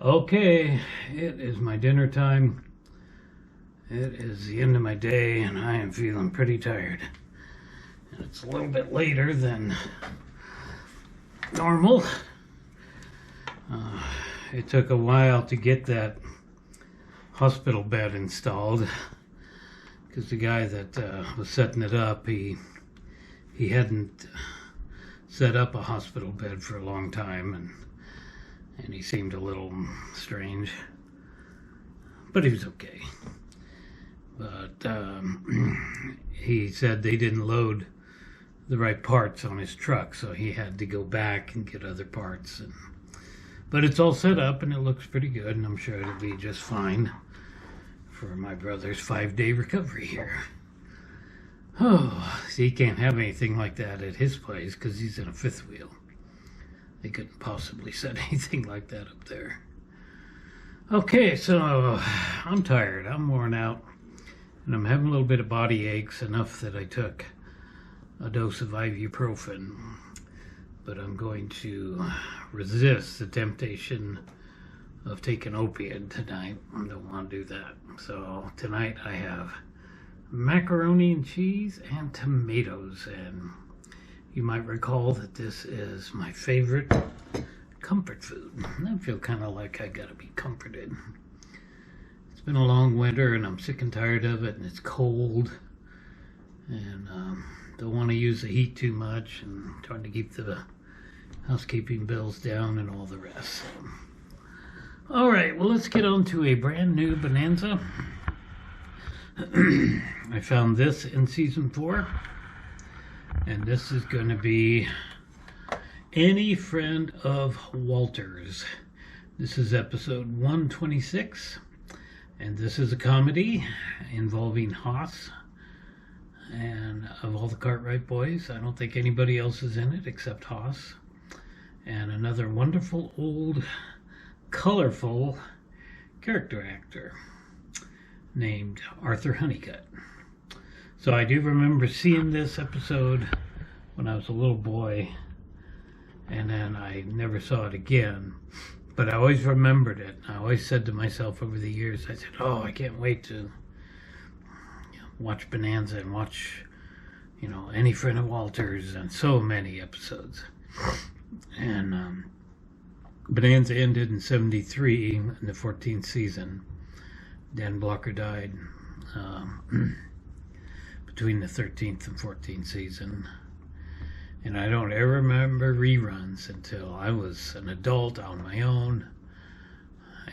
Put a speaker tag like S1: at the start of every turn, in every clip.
S1: Okay, it is my dinner time. It is the end of my day and I am feeling pretty tired. And it's a little bit later than normal. It took a while to get that hospital bed installed because the guy that was setting it up, he hadn't set up a hospital bed for a long time, and he seemed a little strange, but he was okay. But he said they didn't load the right parts on his truck, so he had to go back and get other parts. But it's all set up and it looks pretty good, and I'm sure it'll be just fine for my brother's 5-day recovery here. Oh, see, he can't have anything like that at his place because he's in a fifth wheel. They couldn't possibly set anything like that up there. Okay, so I'm tired, I'm worn out, and I'm having a little bit of body aches, enough that I took a dose of ibuprofen. But I'm going to resist the temptation of taking opiate tonight. I don't want to do that. So tonight I have macaroni and cheese and tomatoes, and you might recall that this is my favorite comfort food. I feel kind of like I gotta be comforted. It's been a long winter and I'm sick and tired of it, and it's cold, and don't want to use the heat too much, and trying to keep the housekeeping bills down and all the rest. All right, well, let's get on to a brand new Bonanza. I found this in season 4, and this is going to be Any Friend of Walter's. This is episode 126, and this is a comedy involving Hoss and of all the Cartwright boys. I don't think anybody else is in it except Hoss and another wonderful old colorful character actor named Arthur Honeycutt. So I do remember seeing this episode when I was a little boy, and then I never saw it again, but I always remembered it. I always said to myself over the years, I said, oh, I can't wait to watch Bonanza and watch, Any Friend of Walter's, and so many episodes. And Bonanza ended in 73 in the 14th season. Dan Blocker died between the 13th and 14th season. And I don't ever remember reruns until I was an adult on my own.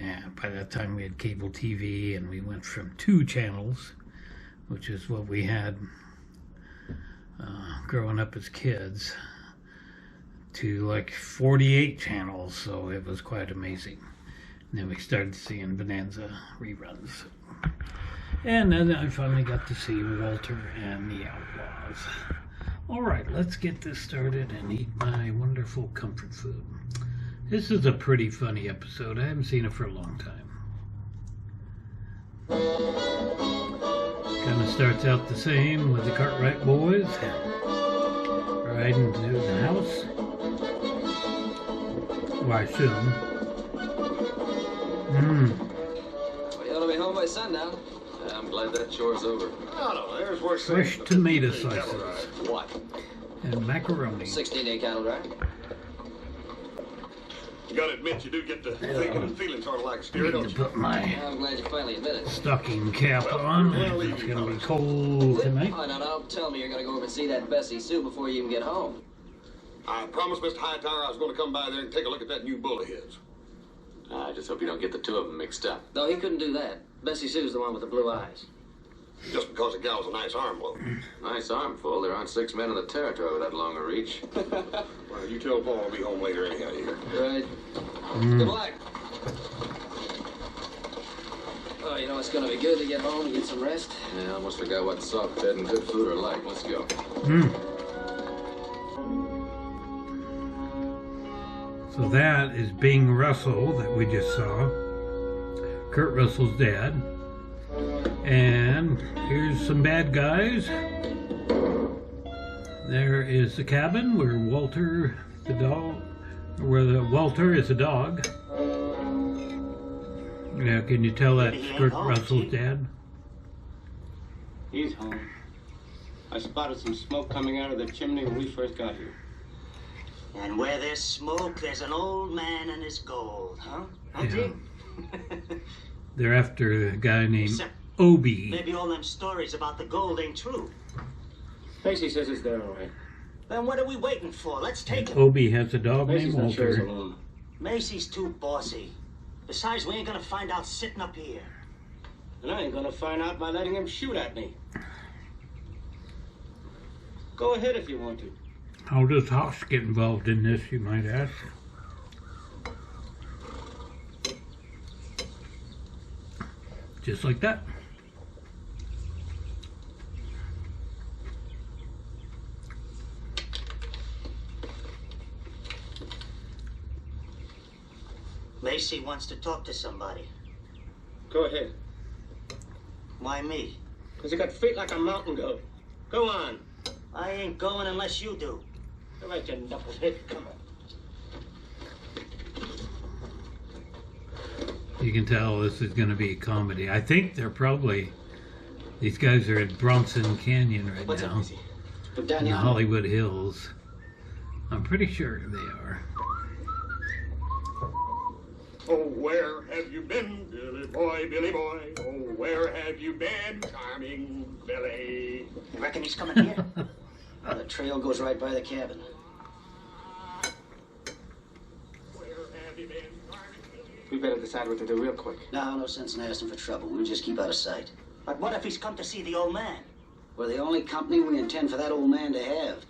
S1: And by that time we had cable TV, and we went from 2 channels, which is what we had growing up as kids, to like 48 channels, so it was quite amazing. And then we started seeing Bonanza reruns. And then I finally got to see Walter and the Outlaws. Alright, let's get this started and eat my wonderful comfort food. This is a pretty funny episode. I haven't seen it for a long time. Kind of starts out the same with the Cartwright boys riding to the house. Well, I assume.
S2: Well, you ought to be home by sundown. I'm glad that chore's over.
S3: No, there's worse
S1: fresh tomato slices.
S2: What?
S1: And macaroni.
S2: 16-day cattle drive.
S3: You gotta admit, you do get to thinking and feeling sort of like steer,
S1: I
S3: don't
S1: need to
S3: you?
S1: put my
S2: I'm glad you finally admitted it.
S1: stocking cap on. It's gonna be cold tonight.
S2: Oh, no, don't tell me you're gonna go over and see that Bessie Sue before you even get home.
S3: I promised Mr. Hightower I was going to come by there and take a look at that new bull of his.
S4: I just hope you don't get the 2 of them mixed up.
S2: No, he couldn't do that. Bessie Sue's the one with the blue eyes.
S3: Just because the gal's a nice arm blow.
S4: Nice armful. There aren't 6 men in the territory with that long a reach.
S3: Well, you tell Paul I'll be home later anyhow, you hear?
S2: Right. Good luck. Oh, you know it's gonna be good to get home and get some rest.
S4: Yeah, I almost forgot what soft bed and good food are like. Let's go.
S1: So that is Bing Russell that we just saw. Kurt Russell's dad. And here's some bad guys. There is the cabin where Walter, the dog, where the Walter is a dog. Yeah, can you tell that's
S5: Maybe he ain't
S1: Kurt
S5: home,
S1: Russell's
S5: Chief.
S1: dad?
S6: He's home. I spotted some smoke coming out of the chimney when we first got here.
S5: And where there's smoke, there's an old man and his gold, huh? Huh,
S1: Yeah.
S5: Chief?
S1: They're after a guy named
S5: Except
S1: Obi.
S5: maybe all them stories about the gold ain't true.
S6: Macy says it's there, all right.
S5: Then what are we waiting for? Let's take him.
S1: Obi has a dog
S6: Macy's
S1: named
S6: not sure he's
S1: Walter.
S6: alone.
S5: Macy's too bossy. Besides, we ain't gonna find out sitting up here.
S6: And I ain't gonna find out by letting him shoot at me. Go ahead if you want to.
S1: How does Hoss get involved in this, you might ask? Just like that.
S5: Macy wants to talk to somebody.
S6: Go ahead.
S5: Why me?
S6: Because you got feet like a mountain goat. Go on.
S5: I ain't going unless you do.
S6: All right, you knucklehead. Come on.
S1: You can tell this is going to be a comedy. I think they're probably, these guys are at Bronson Canyon right
S6: What's
S1: now.
S6: up, Macy? Look down
S1: In the
S6: here.
S1: Hollywood Hills. I'm pretty sure they are.
S3: Oh, where have you been, Billy boy, Billy boy? Oh, where have you been, charming Billy?
S5: Reckon he's coming here?
S7: The trail goes right by the cabin.
S3: Where have you been, charming Billy?
S6: We better decide what to do real quick.
S7: No sense in asking for trouble. We'll just keep out of sight.
S5: But what if he's come to see the old man?
S7: We're the only company we intend for that old man to have.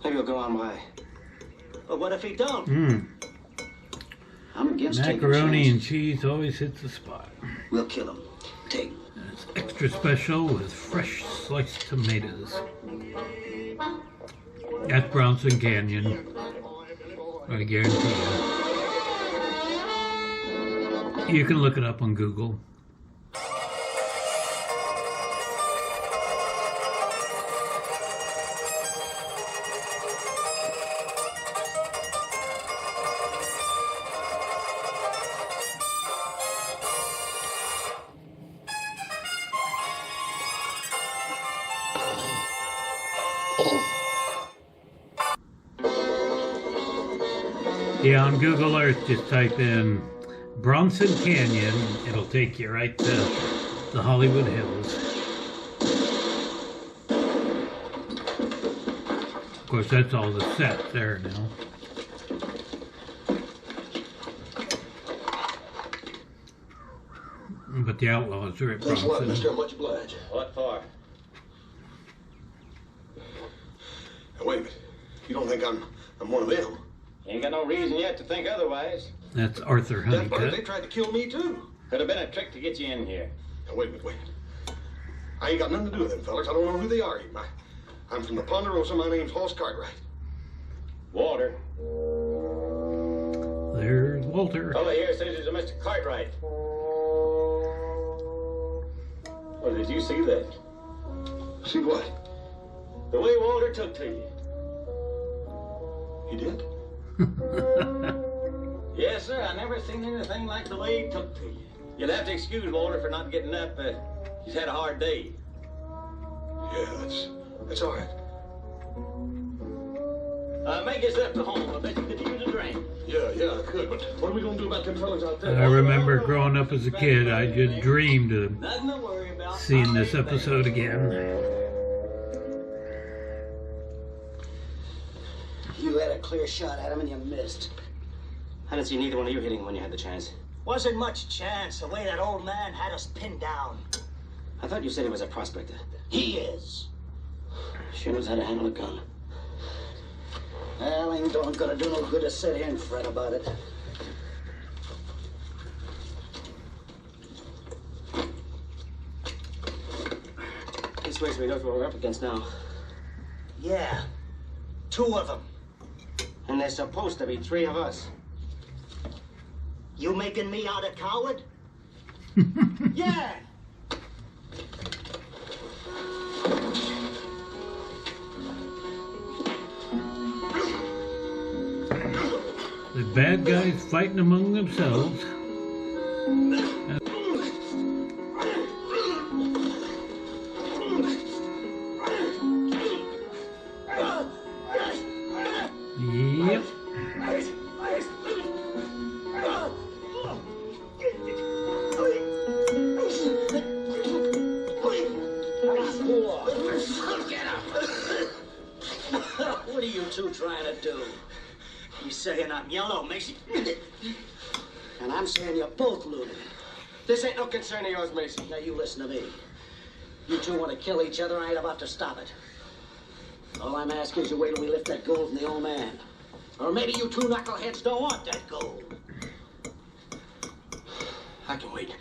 S6: Maybe we'll go on by.
S5: But what if he don't?
S7: I'm against
S1: Macaroni
S7: taking
S1: and
S7: chances.
S1: cheese always hits the spot.
S7: We'll kill him. Take him.
S1: And it's extra special with fresh sliced tomatoes. At Bronson Canyon. I guarantee you. You can look it up on Google. Yeah, on Google Earth, just type in Bronson Canyon. It'll take you right to the Hollywood Hills. Of course, that's all the set there now. But the Outlaws are at
S3: Thanks a lot,
S1: Bronson.
S3: mister. Much obliged.
S6: What for?
S3: Now, wait a minute. You don't think I'm one of them?
S6: Ain't got no reason yet to think otherwise.
S1: That's Arthur
S3: That part, they
S1: Honeycutt.
S3: tried to kill me, too.
S6: Could have been a trick to get you in here.
S3: Now, wait a minute. I ain't got nothing to do with them fellers. I don't know who they are even. I'm from the Ponderosa. My name's Hoss Cartwright.
S6: Walter.
S1: There's Walter.
S6: Over here says he's a Mr. Cartwright. Well, did you see that?
S3: See what?
S6: The way Walter took to you.
S3: He did?
S6: Yes, sir. I never seen anything like the way he took to you. You'll have to excuse Walter for not getting up. He's had a hard day.
S3: Yeah, that's all right.
S6: Make yourself to home. I bet you could use a drink.
S3: Yeah, I could, but what are we gonna do about them fellas out there?
S1: I remember growing up as a kid, I just dreamed of
S6: Nothing to worry about.
S1: seeing this episode again.
S7: You had a clear shot at him and you missed.
S6: I didn't see neither one of you hitting him when you had the chance.
S5: Wasn't much chance the way that old man had us pinned down.
S6: I thought you said he was a prospector.
S5: He is.
S6: Sure knows how to handle a gun.
S7: Well, ain't gonna do no good to sit here and fret about it.
S6: This way we know what we're up against now.
S5: Yeah. 2 of them.
S6: And there's supposed to be 3 of us.
S5: You making me out a coward? Yeah.
S1: The bad guys fighting among themselves. Yep.
S5: What are you two trying to do? He's saying I'm yellow, Macy. And I'm saying you're both loony.
S6: This ain't no concern of yours, Mason.
S5: Now you listen to me. You two want to kill each other, I ain't about to stop it. All I'm asking is you wait till we lift that gold from the old man. Or maybe you two knuckleheads don't want that gold.
S6: I can wait.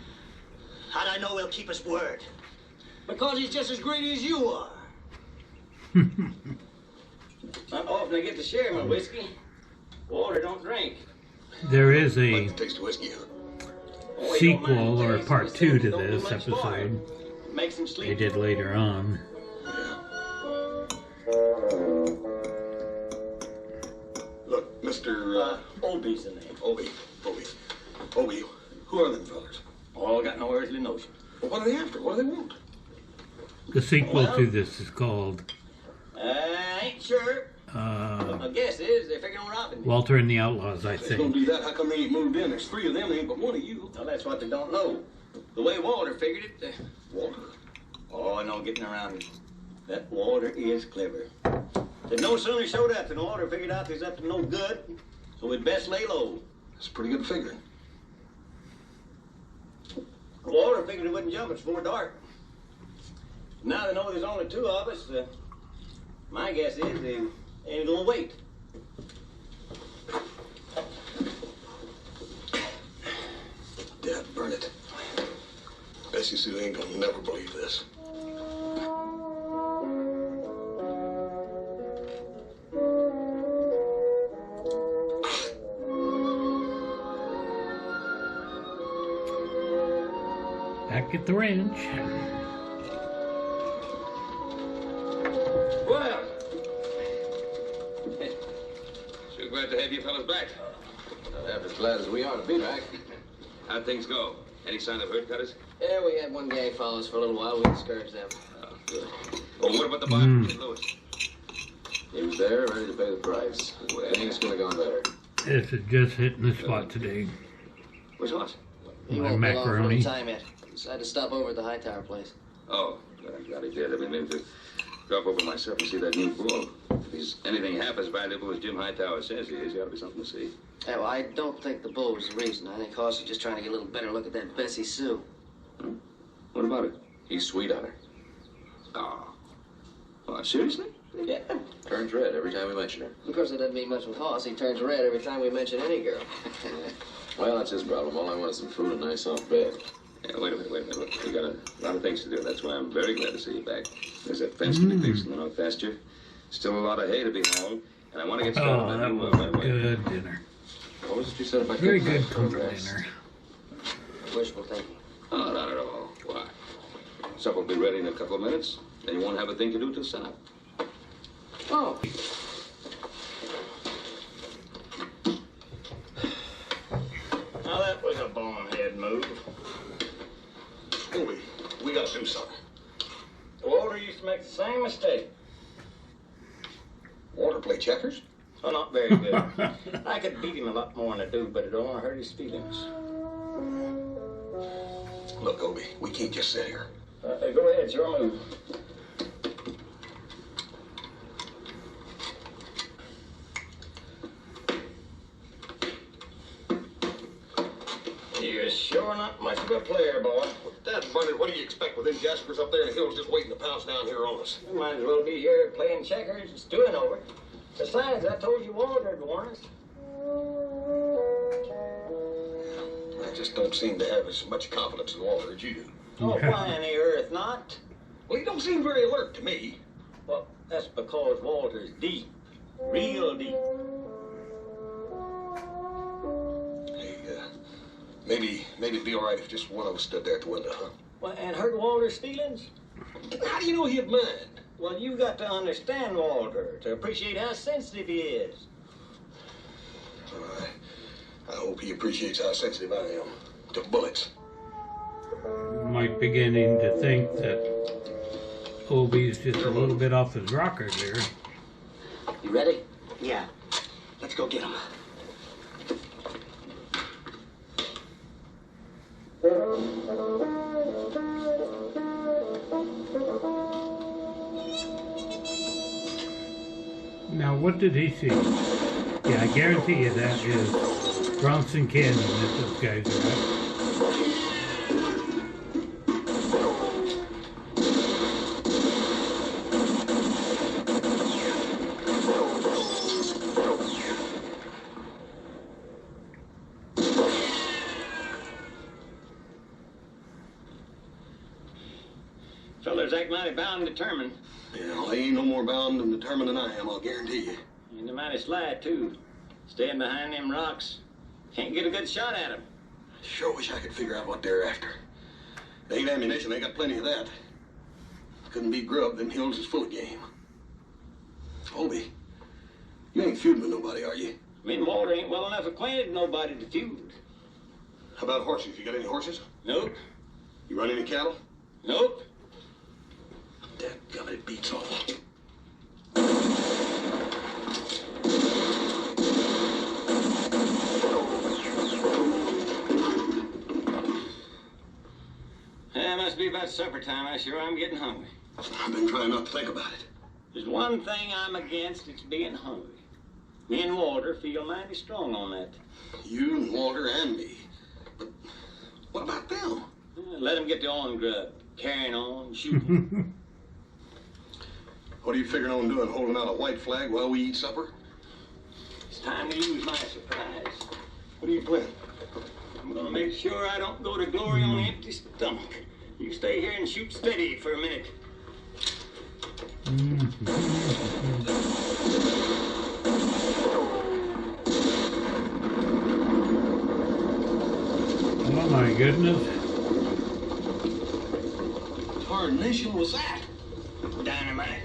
S5: How'd I know he'll keep his word? Because he's just as greedy as you are.
S6: Not often I get to share my whiskey. Walter don't drink.
S1: There is a
S3: Like the taste of whiskey, huh?
S6: Oh, he don't mind
S1: sequel or
S6: tasting.
S1: part
S6: He says
S1: 2
S6: it
S1: to
S6: don't do
S1: this
S6: much for him.
S1: episode.
S6: Makes him
S1: They
S6: sleep.
S1: did later on.
S3: Look, Mr.
S6: Obie's the name.
S3: Obie, who are them fellers?
S6: All got no earthly notion.
S3: Well, what are they after? What do they want?
S1: The sequel
S6: Well-
S1: to this is called
S6: I ain't sure. But my guess is they're figuring on robbing me.
S1: Walter and the Outlaws, I
S3: If they're gonna
S1: think.
S3: do that, how come they ain't moved in? There's 3 of them, there ain't but 1 of you.
S6: Well, that's what they don't know. The way Walter figured it,
S3: Walter.
S6: oh, I know getting around it. That Walter is clever. They no sooner showed up than Walter figured out he's up to no good, so we'd best lay low.
S3: That's pretty good figuring.
S6: Walter figured he wouldn't jump us before dark. Now they know there's only 2 of us. My guess is they ain't gonna wait.
S3: Dad, burn it. Bessie Sue ain't gonna never believe this.
S1: Back at the ranch.
S4: Well, sure glad to have you fellas back.
S2: Not half as glad as we are to be back.
S4: How'd things go? Any sign of herd cutters?
S2: Yeah, we had one gang follow us for a little while. We discouraged them.
S4: Oh, good. Well, what about the bartender, Lewis?
S2: He was there, ready to pay the price.
S4: Well-
S2: Things could have gone better.
S1: This is just hitting the spot today.
S4: Which what?
S2: He
S1: My
S2: won't be long for
S1: macaroni.
S2: any time yet. Decided to stop over at the Hightower place.
S4: Oh, I'm glad he did. I've been meaning to drop over myself and see that new bull. If anything half as valuable as Jim Hightower says he is, there ought to be something to see.
S2: Yeah, well, I don't think the bull was the reason. I think Hoss is just trying to get a little better look at that Bessie Sue.
S4: What about it?
S2: He's sweet on her.
S4: Oh, seriously?
S2: Yeah.
S8: Turns red every time we mention her.
S2: Of course, it doesn't mean much with Hoss. He turns red every time we mention any girl.
S8: Well, that's his problem. All I want is some food and a nice soft bed.
S4: Yeah, wait a minute. Look, we got a lot of things to do. That's why I'm very glad to see you back. There's that fence to be fixed in the north pasture. Still a lot of hay to be hauled, and I want to get started
S1: Oh,
S4: on
S1: that
S4: new
S1: was
S4: right
S1: a
S4: away.
S1: good dinner.
S8: What was it you said about
S1: Very
S8: getting
S1: good
S8: back
S1: comfort
S8: progress?
S1: dinner.
S2: Wishful thinking.
S4: Oh, not at all. Why? Supper will be ready in a couple of minutes. Then you won't have a thing to do till sunup.
S2: Oh.
S6: Now that was a bonehead move.
S3: Colby, we gotta do something.
S6: Walter used to make the same mistake.
S3: Walter play checkers?
S6: Oh, not very good. I could beat him a lot more than I do, but it don't want to hurt his feelings.
S3: Look, Colby, we can't just sit here.
S6: Go ahead, it's your move. You're sure not much of a player, boy.
S3: Dad, Bunny, what do you expect with them Jaspers up there in the hills just waiting to pounce down here on us?
S6: You might as well be here playing checkers and stewing over. Besides, I told you Walter'd warn us.
S3: I just don't seem to have as much confidence in Walter as you do.
S6: Oh, why on the earth not?
S3: Well, he don't seem very alert to me.
S6: Well, that's because Walter's deep. Real deep.
S3: Hey, maybe it'd be all right if just one of us stood there at the window, huh?
S6: Well, and hurt Walter's feelings?
S3: How do you know he'd mind?
S6: Well, you got to understand Walter to appreciate how sensitive he is.
S3: I hope he appreciates how sensitive I am. to bullets.
S1: Might beginning to think that Obie's just a little bit off his rocker there.
S5: You ready? Yeah. Let's go get him.
S1: Now, what did he see? Yeah, I guarantee you that is Bronson Canyon that those guys are at.
S6: Fellas act mighty bound and determined.
S3: Yeah, well, they ain't no more bound and determined than I am, I'll guarantee you.
S6: And they're mighty sly, too. Staying behind them rocks. Can't get a good shot at them.
S3: Sure wish I could figure out what they're after. They ain't ammunition, they got plenty of that. Couldn't be grub, them hills is full of game. Obie, you ain't feuding with nobody, are you?
S6: Me and Walter ain't well enough acquainted with nobody to feud.
S3: How about horses? You got any horses?
S6: Nope.
S3: You run any cattle?
S6: Nope.
S3: Dadgummit, it beats all.
S6: Yeah, it must be about supper time. I sure am getting hungry.
S3: I've been trying not to think about it.
S6: There's one thing I'm against, it's being hungry. Me and Walter feel mighty strong on that.
S3: You and Walter and me. But what about them?
S6: Let them get their own grub. Carrying on, shooting.
S3: What are you figuring on doing, holding out a white flag while we eat supper?
S6: It's time to use my surprise.
S3: What are you planning?
S6: I'm gonna make sure I don't go to glory on an empty stomach. You stay here and shoot steady for a minute.
S1: Oh my goodness.
S3: Tarnation was that?
S6: Dynamite.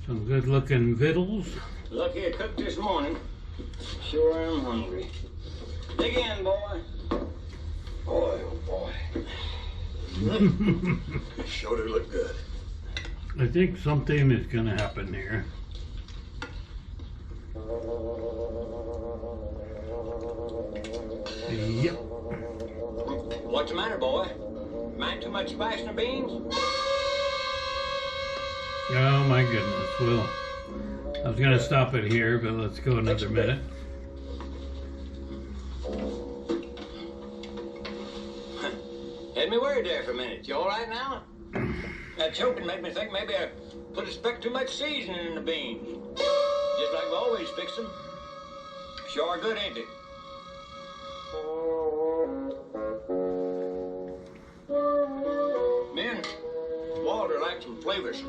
S1: Some good looking victuals.
S6: Lucky I cooked this morning. Sure am hungry. Dig in, boy.
S3: Boy, oh boy. Sure do look good.
S1: I think something is going to happen here. Yep.
S6: What's the matter, boy? Mind too much spice in the beans?
S1: Oh my goodness. Well, I was going to stop it here, but let's go another minute.
S6: Had me worried there for a minute. You all right now? That choking made me think maybe I put a speck too much seasoning in the beans. Just like we always fix them. Sure good, ain't they? Me and Walter like some flavors.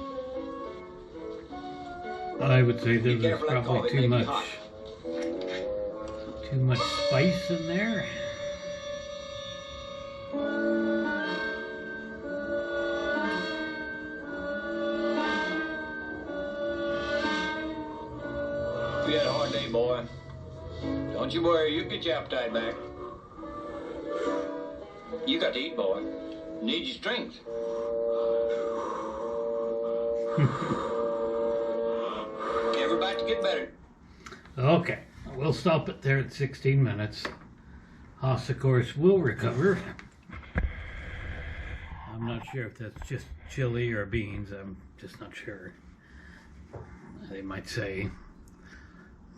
S1: I would say
S6: Be
S1: there's
S6: careful that
S1: probably
S6: coffee
S1: too
S6: may be
S1: much.
S6: hot.
S1: Too much spice in there.
S6: You had a hard day, boy. Don't you worry, you'll get your appetite back. You got to eat, boy. You need your strength. Everybody to get better.
S1: Okay, we'll stop it there at 16 minutes. Haas, of course, will recover. I'm not sure if that's just chili or beans. I'm just not sure. They might say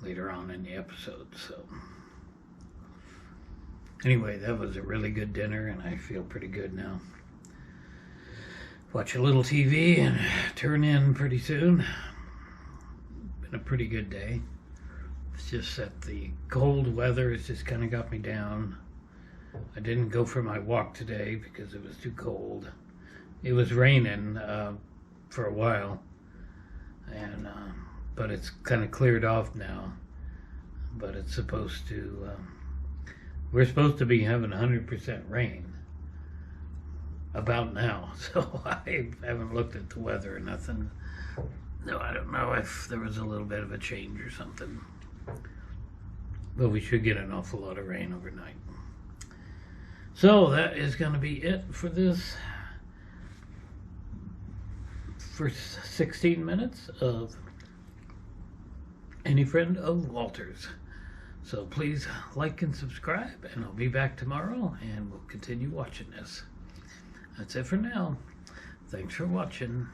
S1: later on in the episode. So anyway, that was a really good dinner, and I feel pretty good now. Watch a little TV and turn in pretty soon. Been a pretty good day. It's just that the cold weather has just kind of got me down. I didn't go for my walk today because it was too cold. It was raining for a while, and but it's kind of cleared off now. But it's supposed to. We're supposed to be having 100% rain, about now. So I haven't looked at the weather or nothing. No, I don't know if there was a little bit of a change or something. But we should get an awful lot of rain overnight. So that is going to be it for this first 16 minutes of Any Friend of Walter's. So please like and subscribe, and I'll be back tomorrow and we'll continue watching this. That's it for now. Thanks for watching.